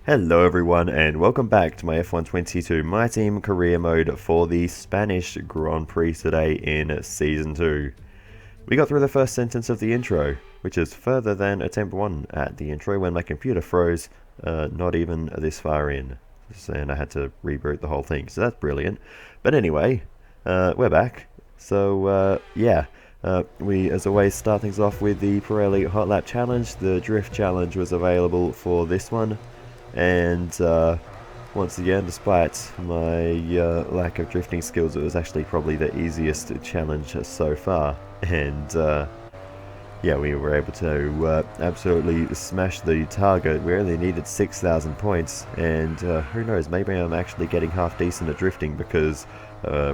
Hello everyone and welcome back to my F122 My Team career mode for the Spanish Grand Prix today in Season 2. We got through the first sentence of the intro, which is further than attempt 1 at the intro when my computer froze, not even this far in. And I had to reboot the whole thing, so that's brilliant. But anyway, we're back. So we as always start things off with the Pirelli Hot Lap Challenge. The Drift Challenge was available for this one. And once again, despite my lack of drifting skills, it was actually probably the easiest challenge so far. And we were able to absolutely smash the target. We only needed 6,000 points, and who knows, maybe I'm actually getting half decent at drifting because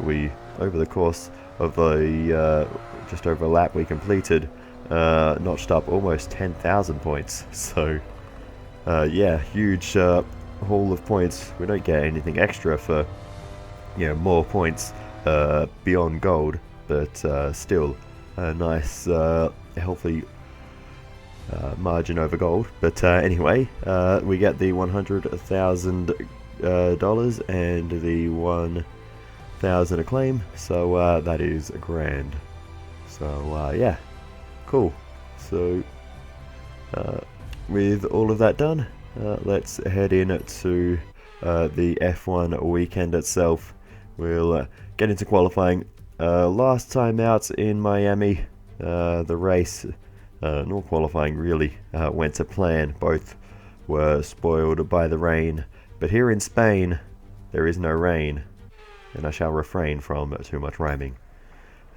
we, over the course of the just over a lap we completed, notched up almost 10,000 points. So huge haul of points. We don't get anything extra for more points beyond gold, but still a nice healthy margin over gold. But anyway, we get the $100,000 and the 1,000 acclaim, so that is grand. So cool. So with all of that done, let's head in to the F1 weekend itself. We'll get into qualifying. Last time out in Miami, the race, nor qualifying really, went to plan. Both were spoiled by the rain. But here in Spain, there is no rain, and I shall refrain from too much rhyming.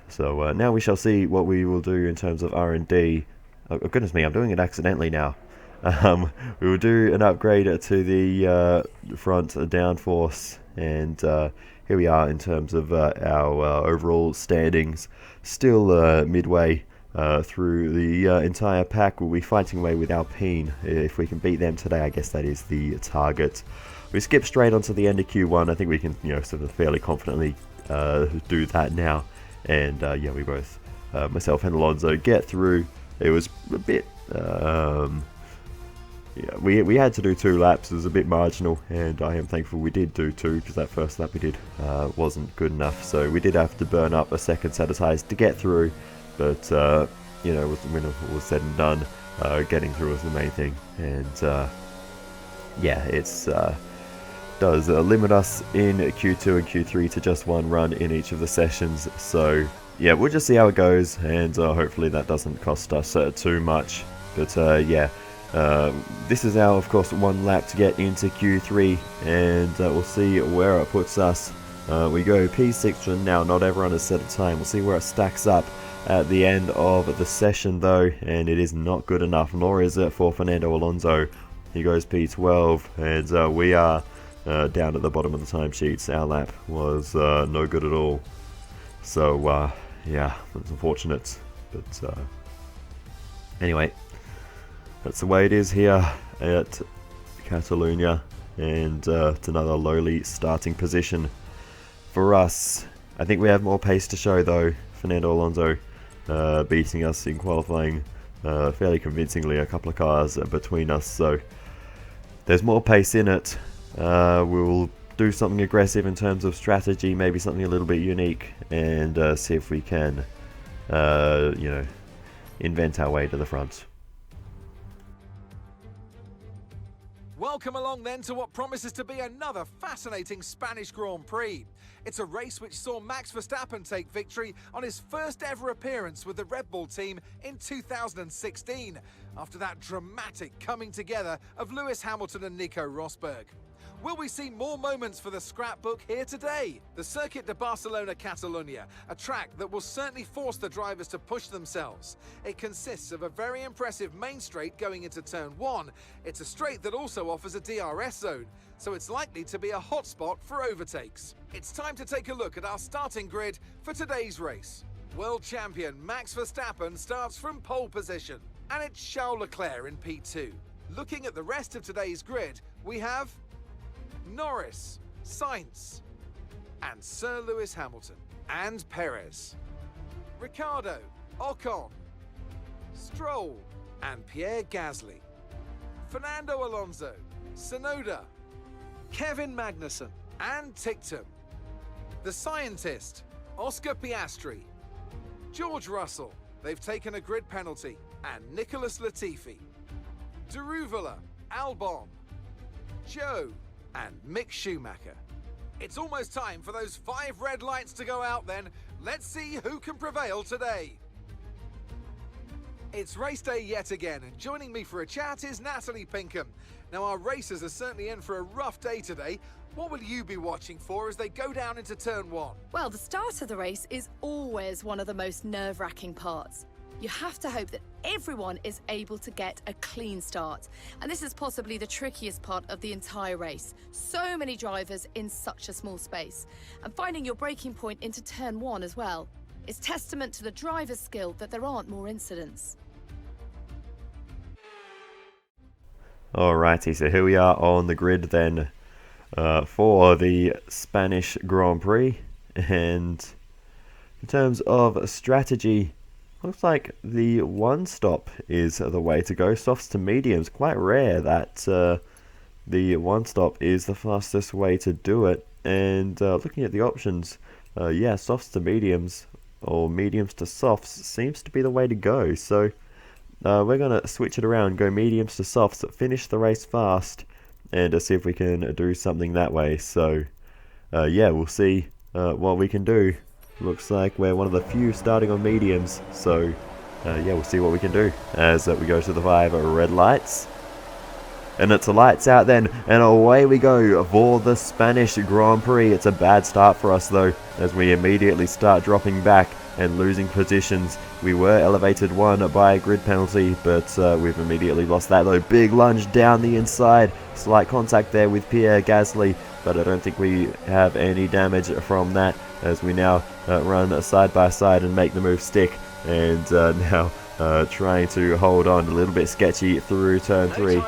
So now we shall see what we will do in terms of R&D. Oh, goodness me, I'm doing it accidentally now. We will do an upgrade to the front downforce, and here we are in terms of our overall standings. Still midway through the entire pack. We'll be fighting away with Alpine. If we can beat them today, I guess that is the target. We skip straight onto the end of Q1. I think we can sort of fairly confidently do that now. And we both, myself and Alonso, get through. It was a bit... we had to do 2 laps. It was a bit marginal, and I am thankful we did do 2 because that first lap we did wasn't good enough. So we did have to burn up a second set of tyres to get through, but when it was said and done, getting through was the main thing. And it's does limit us in Q2 and Q3 to just 1 run in each of the sessions. So yeah, we'll just see how it goes, and hopefully that doesn't cost us too much. But this is our, of course, 1 lap to get into Q3, and we'll see where it puts us. We go P6 for now. Not everyone has set a time. We'll see where it stacks up at the end of the session, though, and it is not good enough, nor is it for Fernando Alonso. He goes P12, and we are down at the bottom of the timesheets. Our lap was no good at all. So, it's unfortunate, but anyway. That's the way it is here at Catalonia, and it's another lowly starting position for us. I think we have more pace to show, though. Fernando Alonso beating us in qualifying fairly convincingly, a couple of cars between us, so there's more pace in it. We'll do something aggressive in terms of strategy, maybe something a little bit unique, and see if we can invent our way to the front. Welcome along then to what promises to be another fascinating Spanish Grand Prix. It's a race which saw Max Verstappen take victory on his first ever appearance with the Red Bull team in 2016, after that dramatic coming together of Lewis Hamilton and Nico Rosberg. Will we see more moments for the scrapbook here today? The Circuit de Barcelona Catalunya, a track that will certainly force the drivers to push themselves. It consists of a very impressive main straight going into turn 1. It's a straight that also offers a DRS zone, so it's likely to be a hotspot for overtakes. It's time to take a look at our starting grid for today's race. World champion Max Verstappen starts from pole position, and it's Charles Leclerc in P2. Looking at the rest of today's grid, we have Norris, Sainz, and Sir Lewis Hamilton, and Perez, Ricciardo, Ocon, Stroll, and Pierre Gasly, Fernando Alonso, Sonoda, Kevin Magnussen and Tictum. The scientist, Oscar Piastri. George Russell, they've taken a grid penalty, and Nicholas Latifi. Deruvala, Albon, Joe, and Mick Schumacher. It's almost time for those 5 red lights to go out then. Let's see who can prevail today. It's race day yet again, and joining me for a chat is Natalie Pinkham. Now, our racers are certainly in for a rough day today. What will you be watching for as they go down into turn 1? Well, the start of the race is always one of the most nerve-wracking parts. You have to hope that everyone is able to get a clean start. And this is possibly the trickiest part of the entire race. So many drivers in such a small space. And finding your braking point into turn 1 as well. It's testament to the driver's skill that there aren't more incidents. Alrighty, so here we are on the grid then for the Spanish Grand Prix. And in terms of strategy, looks like the one stop is the way to go. Softs to mediums, quite rare that the one stop is the fastest way to do it. And looking at the options, yeah, softs to mediums or mediums to softs seems to be the way to go. So we're going to switch it around, go mediums to softs, finish the race fast, and see if we can do something that way. So yeah, we'll see what we can do. Looks like we're one of the few starting on mediums, so yeah, we'll see what we can do as we go to the 5 red lights. And it's a lights out then, and away we go for the Spanish Grand Prix. It's a bad start for us though, as we immediately start dropping back and losing positions. We were elevated 1 by a grid penalty, but we've immediately lost that though. Big lunge down the inside, slight contact there with Pierre Gasly, but I don't think we have any damage from that, as we now run side by side and make the move stick. And now trying to hold on, a little bit sketchy through turn 3.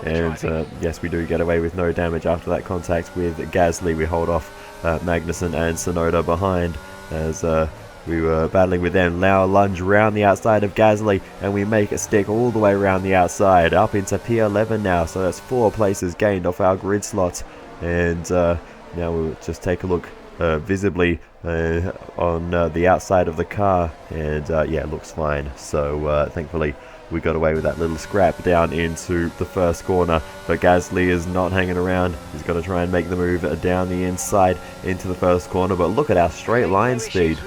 And yes, we do get away with no damage after that contact with Gasly. We hold off Magnussen and Sonoda behind as we were battling with them. Now lunge round the outside of Gasly, and we make it stick all the way around the outside up into P11 now, so that's 4 places gained off our grid slot. And now we'll just take a look visibly on the outside of the car, and yeah, it looks fine. So thankfully we got away with that little scrap down into the first corner, but Gasly is not hanging around. He's got to try and make the move down the inside into the first corner, but look at our straight line speed.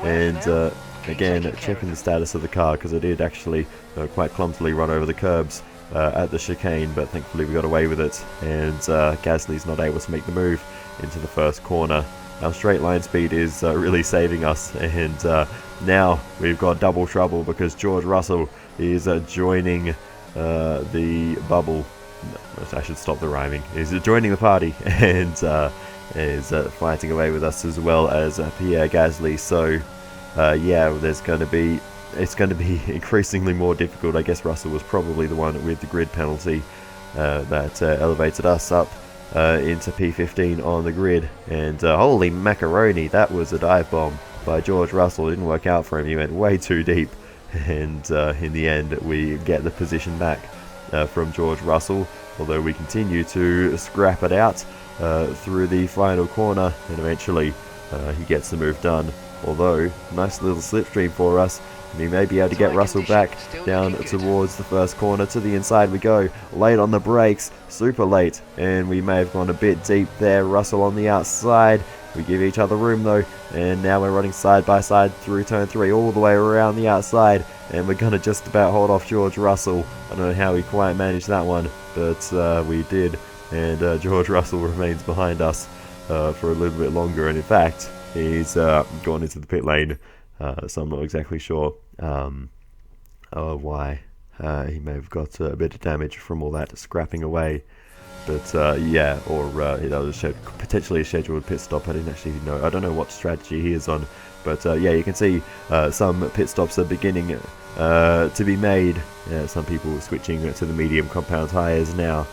And again, checking the status of the car, because it did actually quite clumsily run over the curbs at the chicane, but thankfully we got away with it, and Gasly's not able to make the move into the first corner. Our straight line speed is really saving us, and now we've got double trouble because George Russell is joining the bubble. I should stop the rhyming. He's joining the party and is fighting away with us, as well as Pierre Gasly. So yeah, it's going to be increasingly more difficult. I guess Russell was probably the one with the grid penalty that elevated us up into P15 on the grid. And holy macaroni, that was a dive bomb by George Russell. It didn't work out for him. He went way too deep, and in the end we get the position back from George Russell, although we continue to scrap it out through the final corner, and eventually he gets the move done. Although nice little slipstream for us, and he may be able to get Russell back down towards the first corner. To the inside we go, late on the brakes, super late, and we may have gone a bit deep there. Russell on the outside, we give each other room though, and now we're running side by side through turn 3 all the way around the outside, and we're going to just about hold off George Russell. I don't know how we quite managed that one, but we did, and George Russell remains behind us for a little bit longer, and in fact he's gone into the pit lane, so I'm not exactly sure why. He may have got a bit of damage from all that scrapping away, but yeah, or that was potentially a scheduled pit stop. I didn't actually know. I don't know what strategy he is on, but yeah, you can see some pit stops are beginning to be made. Some people switching to the medium compound tyres now,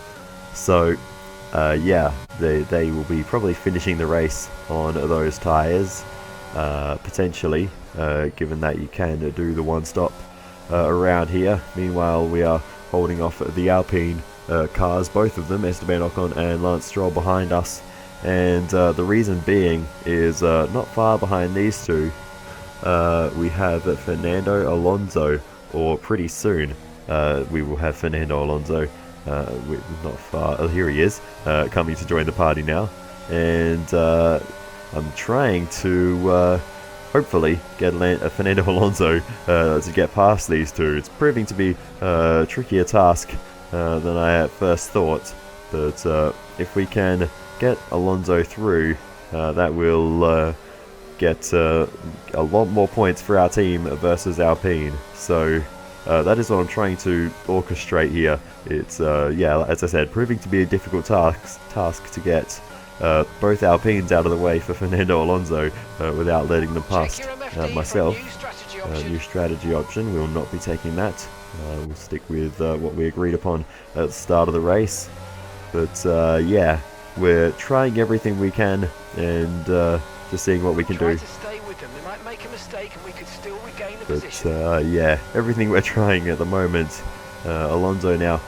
so yeah, they will be probably finishing the race on those tyres, potentially, given that you can do the one stop around here. Meanwhile, we are holding off the Alpine cars, both of them, Esteban Ocon and Lance Stroll behind us. And the reason being is not far behind these two, we have Fernando Alonso, or pretty soon we will have Fernando Alonso, not far, oh, here he is, coming to join the party now. And I'm trying to hopefully get Fernando Alonso to get past these two. It's proving to be a trickier task than I at first thought, but if we can get Alonso through, that will get a lot more points for our team versus Alpine. So that is what I'm trying to orchestrate here. It's yeah, as I said, proving to be a difficult task to get both Alpines out of the way for Fernando Alonso without letting them past myself. New strategy option, we will not be taking that. We'll stick with what we agreed upon at the start of the race. But yeah, we're trying everything we can and just seeing what we can do. But yeah, everything we're trying at the moment. Alonso now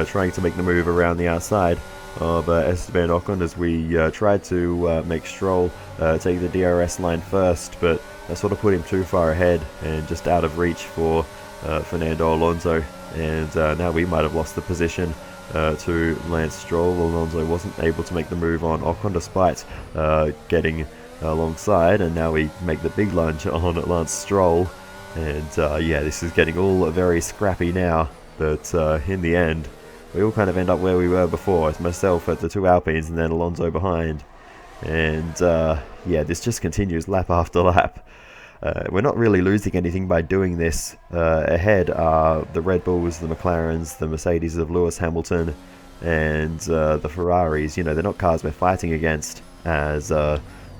trying to make the move around the outside of Esteban Ocon as we tried to make Stroll take the DRS line first, but that sort of put him too far ahead and just out of reach for Fernando Alonso, and now we might have lost the position to Lance Stroll. Alonso wasn't able to make the move on Ocon despite getting alongside, and now we make the big lunge on Lance Stroll, and yeah, this is getting all very scrappy now, but in the end we all kind of end up where we were before. It's myself at the two Alpines and then Alonso behind, and yeah, this just continues lap after lap. We're not really losing anything by doing this. Ahead are the Red Bulls, the McLarens, the Mercedes of Lewis Hamilton, and the Ferraris. You know, they're not cars we're fighting against. As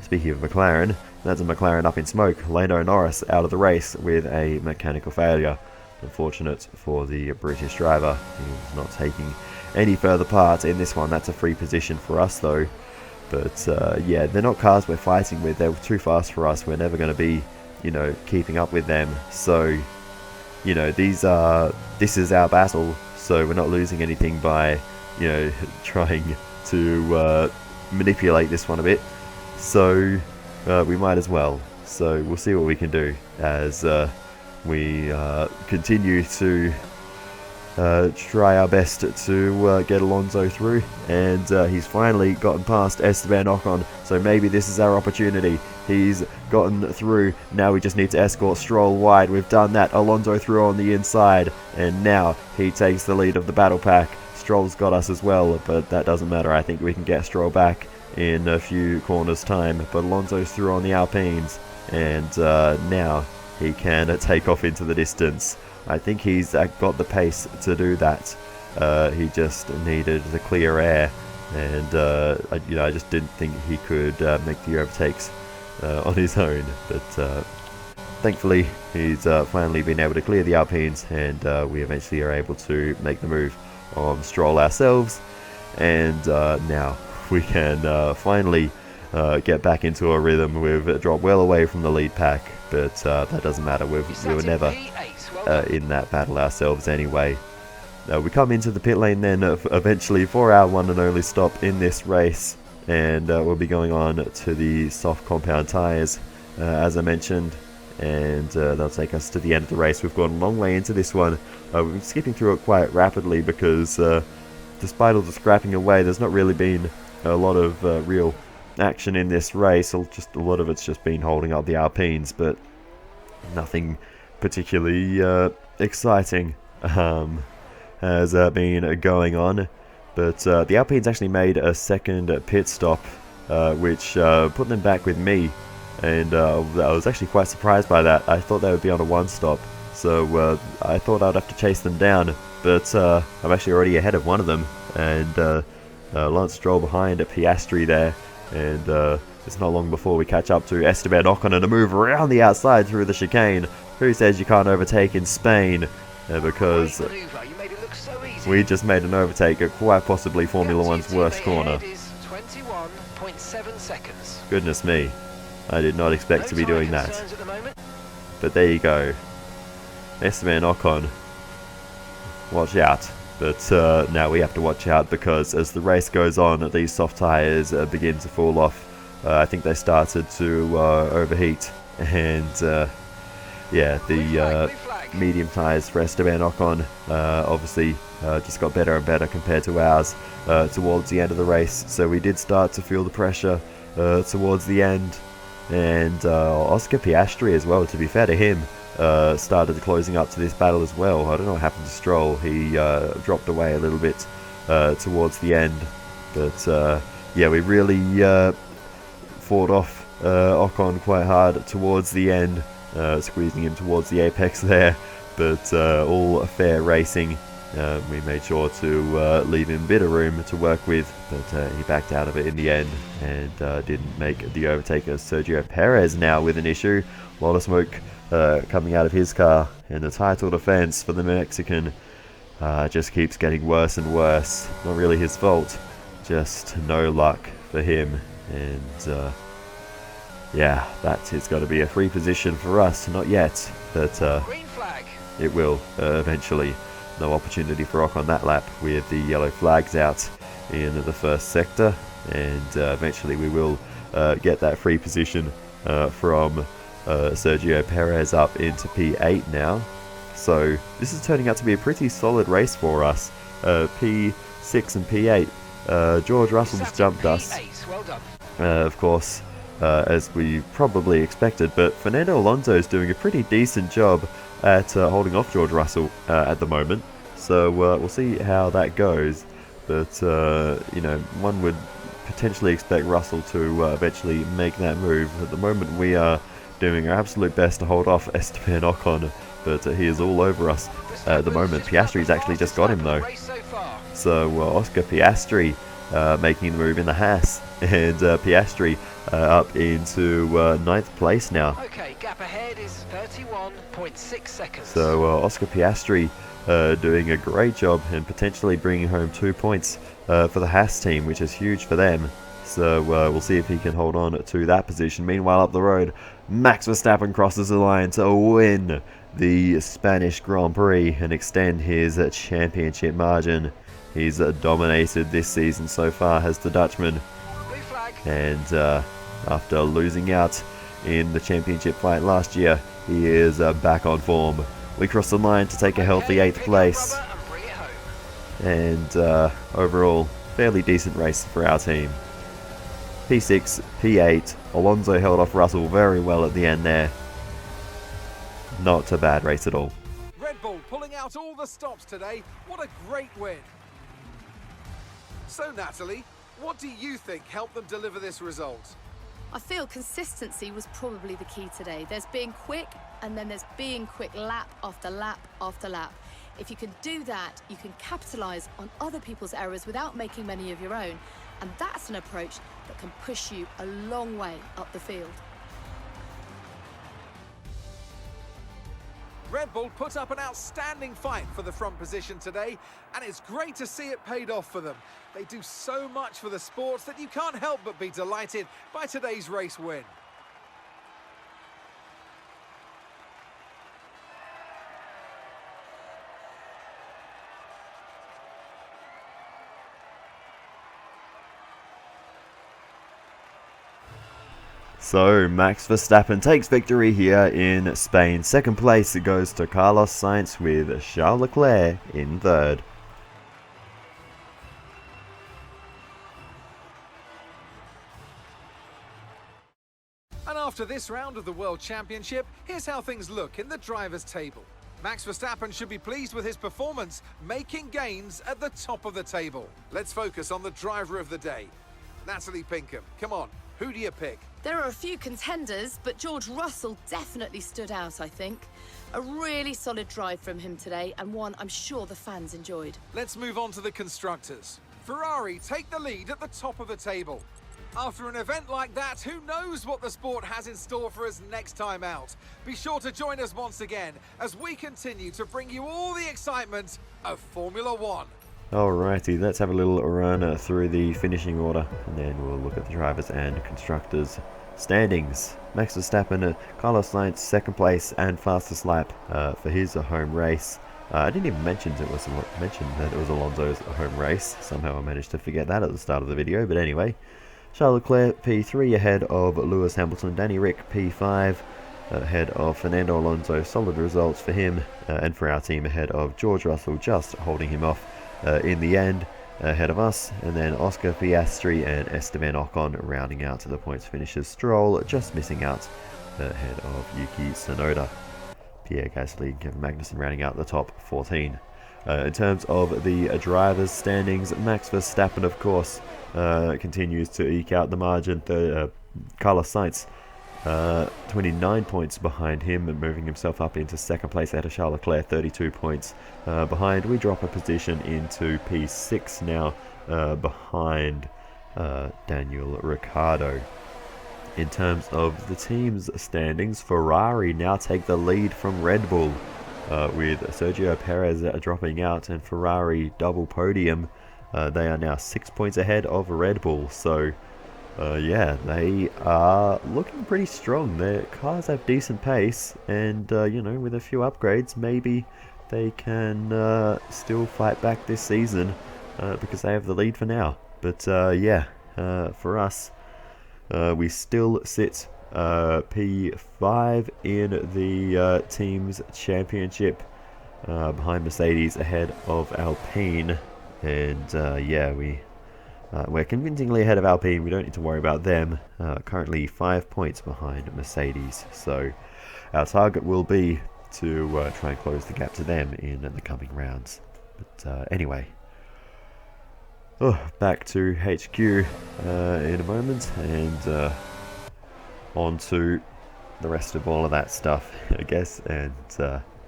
speaking of McLaren, that's a McLaren up in smoke. Lando Norris out of the race with a mechanical failure. Unfortunate for the British driver. He's not taking any further part in this one. That's a free position for us though. But yeah, they're not cars we're fighting with. They're too fast for us. We're never going to be, you know, keeping up with them. So, you know, this is our battle. So we're not losing anything by, you know, trying to manipulate this one a bit. So we might as well. So we'll see what we can do as we continue to try our best to get Alonso through, and he's finally gotten past Esteban Ocon, so maybe this is our opportunity. He's gotten through, now we just need to escort Stroll wide. We've done that. Alonso through on the inside, and now he takes the lead of the battle pack. Stroll's got us as well, but that doesn't matter. I think we can get Stroll back in a few corners time, but Alonso's through on the Alpines, and now he can take off into the distance. I think he's got the pace to do that. He just needed the clear air, and I just didn't think he could make the overtakes on his own. But thankfully, he's finally been able to clear the Alpines, and we eventually are able to make the move on Stroll ourselves. And now we can finally get back into a rhythm. We've dropped well away from the lead pack, but that doesn't matter. We were never in that battle ourselves anyway. We come into the pit lane then eventually for our one and only stop in this race, and we'll be going on to the soft compound tyres as I mentioned, and they'll take us to the end of the race. We've gone a long way into this one. We've been skipping through it quite rapidly because despite all the scrapping away, there's not really been a lot of real action in this race. Just a lot of it's just been holding up the Alpines, but nothing particularly exciting has been going on. But the Alpines actually made a second pit stop, which put them back with me, and I was actually quite surprised by that. I thought they would be on a one stop, so I thought I'd have to chase them down, but I'm actually already ahead of one of them, and Lance Stroll behind at Piastri there, and it's not long before we catch up to Esteban Ocon and a move around the outside through the chicane. Who says you can't overtake in Spain? Because we just made an overtake at quite possibly Formula One's worst corner. Goodness me, I did not expect to be doing that. But there you go. Esteban Ocon, watch out. But now we have to watch out, because as the race goes on, these soft tyres begin to fall off. I think they started to overheat, and yeah, the medium tyres for Esteban Ocon obviously just got better and better compared to ours towards the end of the race. So we did start to feel the pressure towards the end, and Oscar Piastri as well, to be fair to him, started closing up to this battle as well. I don't know what happened to Stroll. He dropped away a little bit towards the end, but yeah, we really fought off Ocon quite hard towards the end, squeezing him towards the apex there, but all fair racing. We made sure to leave him a bit of room to work with, but he backed out of it in the end and didn't make the overtaker. Sergio Perez now with an issue. A lot of smoke coming out of his car, and the title defense for the Mexican just keeps getting worse and worse. Not really his fault, just no luck for him. And yeah, that is going to be a free position for us. Not yet, but Green flag. it will eventually. No opportunity for Ocon that lap with the yellow flags out in the first sector, and eventually we will get that free position from Sergio Perez up into P8 now. So this is turning out to be a pretty solid race for us. P6 and P8. George Russell's jumped us, Well done. of course, as we probably expected, but Fernando Alonso is doing a pretty decent job at holding off George Russell at the moment. So we'll see how that goes. But you know, one would potentially expect Russell to eventually make that move. At the moment, we are doing our absolute best to hold off Esteban Ocon, but he is all over us at the moment. Piastri's actually just got him though. So Oscar Piastri making the move in the Haas, and Piastri up into 9th place now. Okay, gap ahead is 31.6 seconds. So Oscar Piastri doing a great job and potentially bringing home 2 points for the Haas team, which is huge for them. So we'll see if he can hold on to that position. Meanwhile, up the road, Max Verstappen crosses the line to win the Spanish Grand Prix and extend his championship margin. He's dominated this season so far, has the Dutchman. And after losing out in the championship fight last year, he is back on form. We cross the line to take a healthy 8th place. And overall, fairly decent race for our team. P6, P8. Alonso held off Russell very well at the end there. Not a bad race at all. Red Bull pulling out all the stops today. What a great win. So Natalie, what do you think helped them deliver this result? I feel consistency was probably the key today. There's being quick, and then there's being quick lap after lap after lap. If you can do that, you can capitalise on other people's errors without making many of your own. And that's an approach that can push you a long way up the field. Red Bull put up an outstanding fight for the front position today, and it's great to see it paid off for them. They do so much for the sports that you can't help but be delighted by today's race win. So Max Verstappen takes victory here in Spain. 2nd place goes to Carlos Sainz with Charles Leclerc in 3rd. And after this round of the World Championship, here's how things look in the drivers' table. Max Verstappen should be pleased with his performance, making gains at the top of the table. Let's focus on the driver of the day. Natalie Pinkham, come on, who do you pick? There are a few contenders, but George Russell definitely stood out, I think. A really solid drive from him today, and one I'm sure the fans enjoyed. Let's move on to the constructors. Ferrari take the lead at the top of the table. After an event like that, who knows what the sport has in store for us next time out? Be sure to join us once again as we continue to bring you all the excitement of Formula One. Alrighty, let's have a little run through the finishing order, and then we'll look at the drivers and constructors standings. Max Verstappen, Carlos Sainz 2nd place and fastest lap for his home race. I didn't even mention that it was Alonso's home race. Somehow I managed to forget that at the start of the video, but anyway. Charles Leclerc P3 ahead of Lewis Hamilton. Danny Rick P5 ahead of Fernando Alonso. Solid results for him and for our team ahead of George Russell, just holding him off in the end ahead of us. And then Oscar Piastri and Esteban Ocon rounding out to the points finishers. Stroll just missing out ahead of Yuki Tsunoda. Pierre Gasly, Kevin Magnussen rounding out the top 14. In terms of the drivers' standings, Max Verstappen, of course, continues to eke out the margin. Carlos Sainz, 29 points behind him and moving himself up into second place ahead of Charles Leclerc, 32 points behind. We drop a position into P6 now behind Daniel Ricciardo. In terms of the team's standings, Ferrari now take the lead from Red Bull with Sergio Perez dropping out and Ferrari double podium. They are now 6 points ahead of Red Bull, so yeah, they are looking pretty strong. Their cars have decent pace, and you know, with a few upgrades, maybe they can still fight back this season because they have the lead for now. But yeah, for us, we still sit P5 in the team's championship behind Mercedes, ahead of Alpine, and yeah, we're convincingly ahead of Alpine. We don't need to worry about them. Currently 5 points behind Mercedes, so our target will be to try and close the gap to them in the coming rounds. But anyway, back to HQ in a moment, and on to the rest of all of that stuff, I guess. And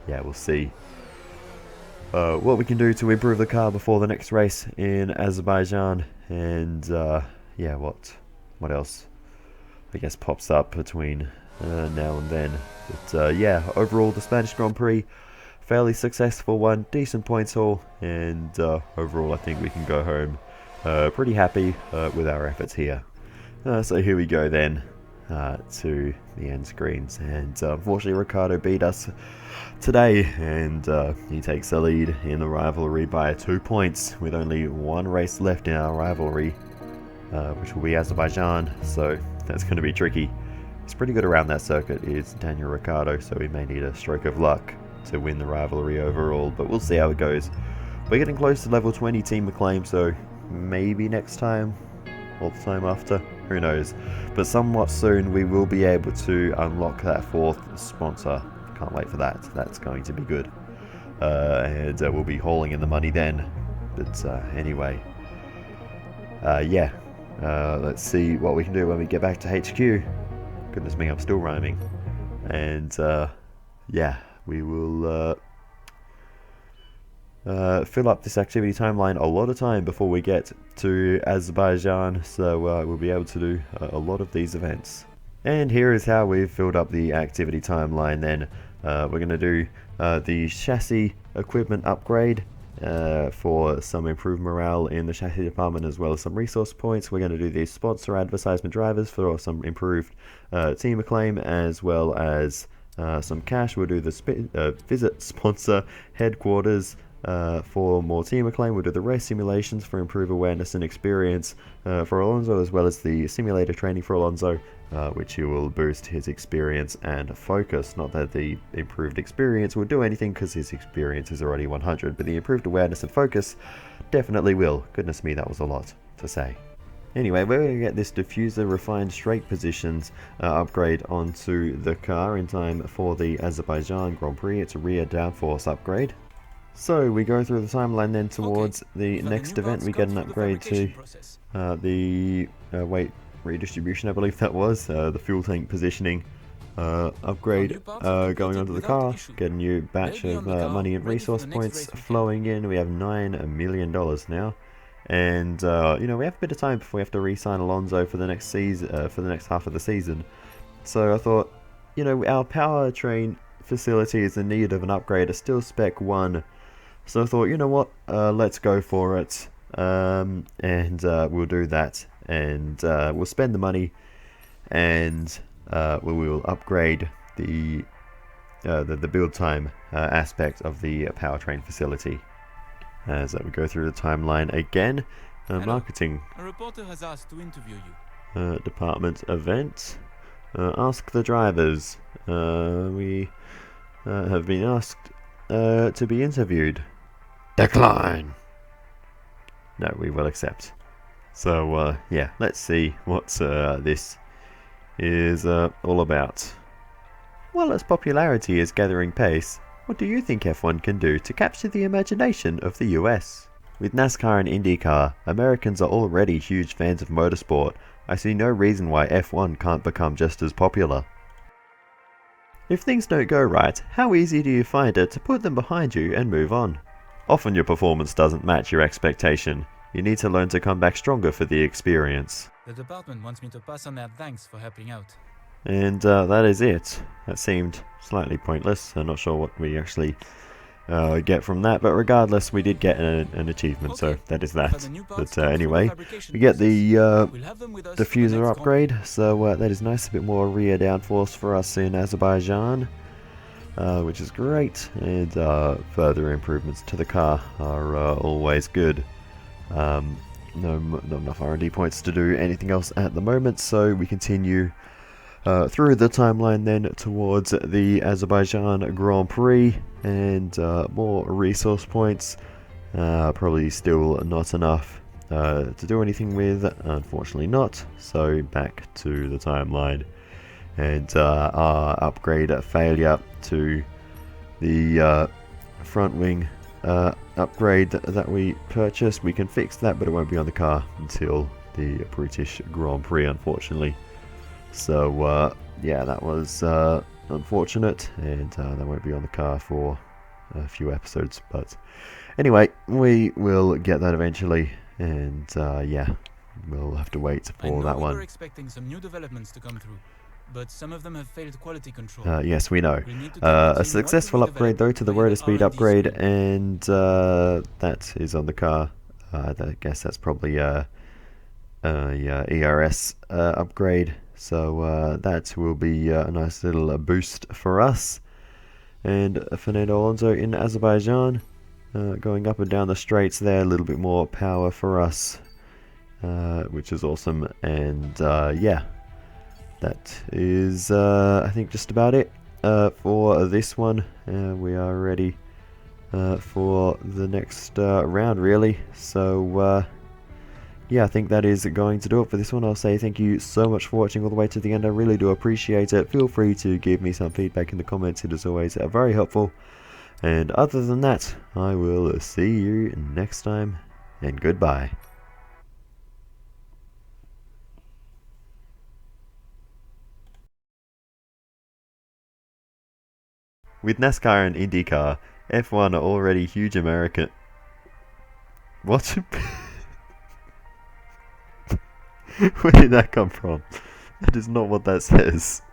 yeah, we'll see what we can do to improve the car before the next race in Azerbaijan, and yeah, what else I guess pops up between now and then. But yeah, overall the Spanish Grand Prix, fairly successful one, decent points haul, and overall I think we can go home pretty happy with our efforts here. So here we go then to the end screens, and unfortunately Ricciardo beat us today, and he takes the lead in the rivalry by 2 points with only one race left in our rivalry, which will be Azerbaijan, so that's going to be tricky. He's pretty good around that circuit, is Daniel Ricciardo, so we may need a stroke of luck to win the rivalry overall, but we'll see how it goes. We're getting close to level 20 team acclaim, so maybe next time or the time after, who knows. But somewhat soon we will be able to unlock that fourth sponsor. Can't wait for that. That's going to be good. And we'll be hauling in the money then. But anyway, yeah, let's see what we can do when we get back to HQ. Goodness me, I'm still rhyming. And yeah, we will fill up this activity timeline a lot of time before we get to Azerbaijan, so we'll be able to do a lot of these events. And here is how we've filled up the activity timeline then. We're going to do the chassis equipment upgrade for some improved morale in the chassis department, as well as some resource points. We're going to do the sponsor advertisement drivers for some improved team acclaim, as well as some cash. We'll do the visit sponsor headquarters for more team acclaim. We'll do the race simulations for improved awareness and experience for Alonso, as well as the simulator training for Alonso, which he will boost his experience and focus. Not that the improved experience will do anything, because his experience is already 100, but the improved awareness and focus definitely will. Goodness me, that was a lot to say. Anyway, we're going to get this diffuser refined straight positions upgrade onto the car in time for the Azerbaijan Grand Prix. It's a rear downforce upgrade. So we go through the timeline then towards the next event. We get an upgrade to the weight redistribution, I believe that was, the fuel tank positioning upgrade going onto the car. Get a new batch of money and resource points flowing in. We have $9 million now, and you know, we have a bit of time before we have to re-sign Alonso for the next season, for the next half of the season. So I thought, you know, our powertrain facility is in need of an upgrade. It's still spec 1. So I thought, you know what, let's go for it, and we'll do that, and we'll spend the money, and we will upgrade the the build time aspect of the powertrain facility. As we go through the timeline again, marketing. A reporter has asked to interview you. Department event. Ask the drivers. We have been asked to be interviewed. Decline. No, we will accept. So yeah, let's see what this is all about. While its popularity is gathering pace, what do you think F1 can do to capture the imagination of the US? With NASCAR and IndyCar, Americans are already huge fans of motorsport. I see no reason why F1 can't become just as popular. If things don't go right, how easy do you find it to put them behind you and move on? Often your performance doesn't match your expectation. You need to learn to come back stronger for the experience. The department wants me to pass on their thanks for helping out. And that is it. That seemed slightly pointless. I'm not sure what we actually get from that, but regardless, we did get an achievement, so that is that. But anyway, we get the diffuser upgrade, so that is nice. A bit more rear downforce for us in Azerbaijan, which is great, and further improvements to the car are always good. Not enough R&D points to do anything else at the moment, so we continue through the timeline then towards the Azerbaijan Grand Prix, and more resource points. Probably still not enough to do anything with, unfortunately not, so back to the timeline. And our upgrade failure to the front wing upgrade that we purchased, we can fix that, but it won't be on the car until the British Grand Prix, unfortunately. So yeah, that was unfortunate, and that won't be on the car for a few episodes, but anyway, we will get that eventually, and yeah, we'll have to wait for that one. We were expecting some new developments to come through, but some of them have failed quality control. Yes, we know. A successful upgrade though to the rotor speed upgrade, and that is on the car. I guess that's probably a ERS upgrade, so that will be a nice little boost for us. And Fernando Alonso in Azerbaijan, going up and down the straights there, a little bit more power for us, which is awesome. And yeah, that is I think just about it for this one. We are ready for the next round, really. So yeah, I think that is going to do it for this one. I'll say thank you so much for watching all the way to the end. I really do appreciate it. Feel free to give me some feedback in the comments. It is always very helpful. And other than that, I will see you next time, and goodbye. With NASCAR and IndyCar, F1 are already huge American... What? Where did that come from? That is not what that says.